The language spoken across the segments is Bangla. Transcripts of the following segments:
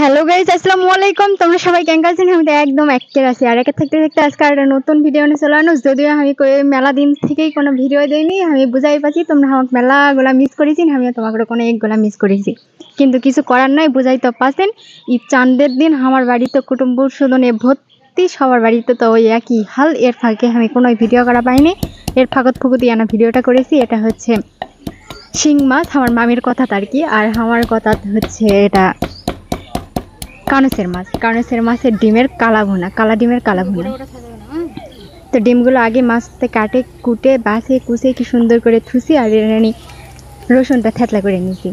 হ্যালো গাইস, আসসালামু আলাইকুম। তোমরা সবাই কেমন আছেন? আমি তো একদম একের আছি। আর একে থাকতে থাকতে আজকে একটা নতুন ভিডিও নিয়ে চলে আনো। যদিও আমি মেলা দিন থেকেই কোনো ভিডিও দেইনি, আমি বুঝাই পাচ্ছি তোমরা আমাকে মেলাগুলা মিস করেছি, আমিও তোমাকে কোনো একগুলা মিস করেছি। কিন্তু কিছু করার নাই, বুঝাই তো পাচ্ছেন। ঈদ চাঁদের দিন আমার বাড়িতে কুটুম্ব সুদনে ভর্তি, সবার বাড়িতে তো ওই একই হাল। এর ফাঁকে আমি কোনো ভিডিও করা পাইনি, এর ফাঁকত ফুকুতি আনা ভিডিওটা করেছি। এটা হচ্ছে শিং মাছ, আমার মামির কথা আর কি। আর আমার কথা হচ্ছে এটা কানসের মাছের ডিমের কালা ভুনা, কালা ডিমের কালা ভুনা। তো ডিমগুলো আগে মাছতে কাটে কুটে বাছে কুচে কি সুন্দর করে থুসি, আর রসুনটা থেতলা করে নিয়েছি।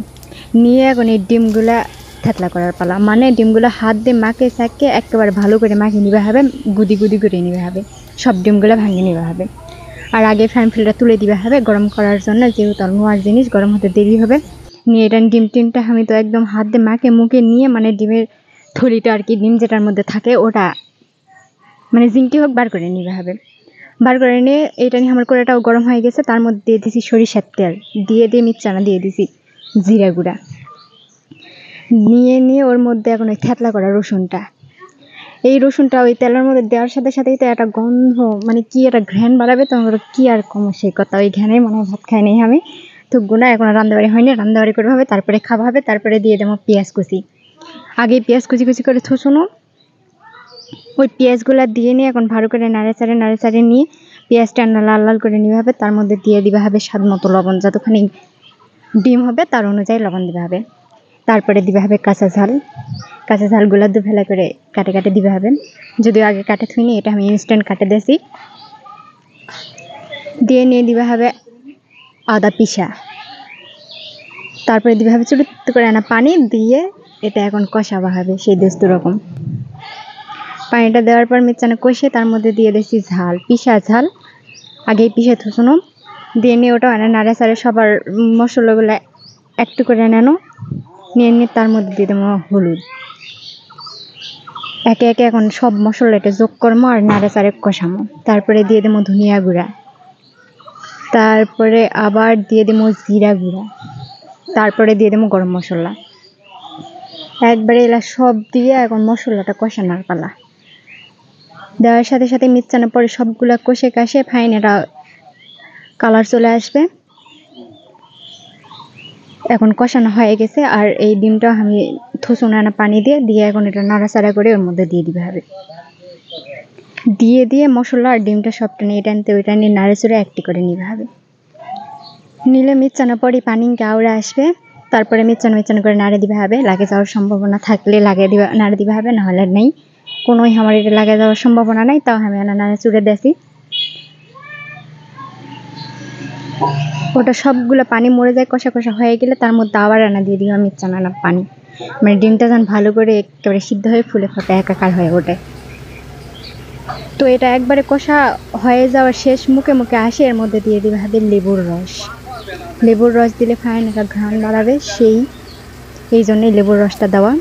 নিয়ে এখন এই ডিমগুলা থেতলা করার পালা, মানে ডিমগুলো হাত দিয়ে মাকে চাকে একেবারে ভালো করে মাখিয়ে নিবে হবে, গুদি গুদি করে নিবে হবে, সব ডিমগুলো ভাঙিয়ে নিবে হবে। আর আগে ফ্যান ফিলটা তুলে দিবে হবে গরম করার জন্য, যেহেতু নোয়ার জিনিস গরম হতে দেরি হবে। নিয়ে এটা ডিম টিমটা আমি তো একদম হাত দিয়ে মাকে মুখে নিয়ে, মানে ডিমের থলিটা আর কি, ডিম যেটার মধ্যে থাকে ওটা মানে জিংটি হোক বার করে নিবে হবে। বার করে নিয়ে এটা নিয়ে আমার কড়াইটাও গরম হয়ে গেছে, তার মধ্যে দিয়ে দিছি সরিষার তেল, দিয়ে মিরচানা দিয়ে দিছি, জিরা গুঁড়া নিয়ে ওর মধ্যে এখন ওই থেতলা করা রসুনটা, এই রসুনটা ওই তেলের মধ্যে দেওয়ার সাথে সাথেই তো একটা গন্ধ, মানে কি একটা ঘ্রাণ বাড়াবে, তোমার কি আর কম সেই কথা, ওই ঘ্রাণে মনে হয় ভাত খাই নেই আমি। তো গুণা এখন রান্নাবাড়ি হয়নি, রান্নাবাড়ি করবে হবে, তারপরে খাওয়া হবে। তারপরে দিয়ে দেবো পেঁয়াজ কুচি, আগে পেঁয়াজ কুচি কুচি করে থুসুনো, ওই পেঁয়াজগুলো দিয়ে নিয়ে এখন ভালো করে নাড়াচাড়ে নিয়ে পেঁয়াজটা লাল লাল করে নিতে হবে। তার মধ্যে দিয়ে দিবে হবে স্বাদ মতো লবণ, যতখানি ডিম হবে তার অনুযায়ী লবণ দিবে হবে। তারপরে দিবে হবে কাঁচা ঝালগুলো দু ভেলা করে কাটে কাটে দিবে হবে, যদিও আগে কাটে থুইনি, এটা আমি ইনস্ট্যান্ট কাটে দিয়েছি। দিয়ে নিয়ে দিবে হবে আদা পিসা, তারপরে দিবে হবে ছোট করে আনা পানি দিয়ে এটা এখন কষাবা হবে সেই দোস্ত রকম। পানিটা দেওয়ার পর মিরচানা কষে তার মধ্যে দিয়ে দিয়েছি পিসা ঝাল, আগেই পিসে থুসুনো, দিয়ে নিয়ে ওটা নাড়াচাড়ে সবার মশলাগুলো একটু করে নিয়ে তার মধ্যে দিয়ে দেবো হলুদ, একে একে এখন সব মশলাটা যোগ করবো আর নাড়াচাড়ে কষামো। তারপরে দিয়ে দেবো ধনিয়া গুঁড়া, তারপরে আবার দিয়ে দেবো জিরা গুঁড়া, তারপরে দিয়ে দেবো গরম মশলা। একবারে এলা সব দিয়ে এখন মশলাটা কষানোর পালা। দেওয়ার সাথে সাথে মিরচানা পরে সবগুলা কষে কাষে ফাইন এটা কালার চলে আসবে। এখন কষানো হয়ে গেছে, আর এই ডিমটা আমি থুসুনানা পানি দিয়ে এখন এটা নাড়াচাড়া করে ওর মধ্যে দিয়ে দিবে হবে, দিয়ে মশলা আর ডিমটা সবটা নিয়ে টানতে ওইটা নিয়ে নাড়াচড়ে একটি করে নিবে হবে। নিলে মিরচানা পরে পানি গাউড়ে আসবে, তারপরে মিরচানা করে নাড়ে দিবে হবে। লাগে যাওয়ার সম্ভাবনা থাকলে নাড়ে দিবে হবে, নাহলে নেই কোনোই আমার এটা লাগে যাওয়ার সম্ভাবনা নাই, তাও আমি নাড়ে চুড়ে দিয়েছি। ওটা সবগুলো পানি মরে যায়, কষা কষা হয়ে গেলে তার মধ্যে আবার দিয়ে দিলাম মিরচানা পানি, মানে ডিমটা যেন ভালো করে একেবারে সিদ্ধ হয়ে ফুলে ফাঁপে একাকার হয়ে ওঠে। তো এটা একবারে কষা হয়ে যাওয়ার শেষ মুখে আসে, এর মধ্যে দিয়ে দিবে হবে লেবুর রস দিলে ফাইন একটা ঘ্রাণ বাড়াবে, এই জন্যই লেবুর রসটা দেওয়া।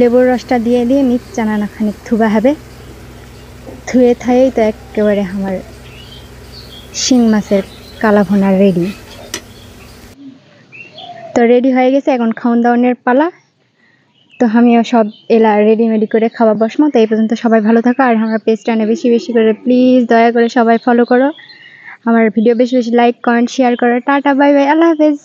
লেবুর রসটা দিয়ে মিরচানা খানিক থুবা হবে, থুয়ে থায়েই তো একেবারে আমার শিং মাছের কালা ভুনা রেডি। তো রেডি হয়ে গেছে, এখন খাওয়ান দাওয়ানের পালা। তো আমিও সব এলা রেডিমেডি করে খাওয়া বসমো। তো এই পর্যন্ত সবাই ভালো থাকো, আর আমার পেজটা বেশি বেশি করে প্লিজ দয়া করে সবাই ফলো করো, আমার ভিডিও বেশি বেশি লাইক কমেন্ট শেয়ার করো। টাটা বাই বাই, আল্লাহ হাফেজ।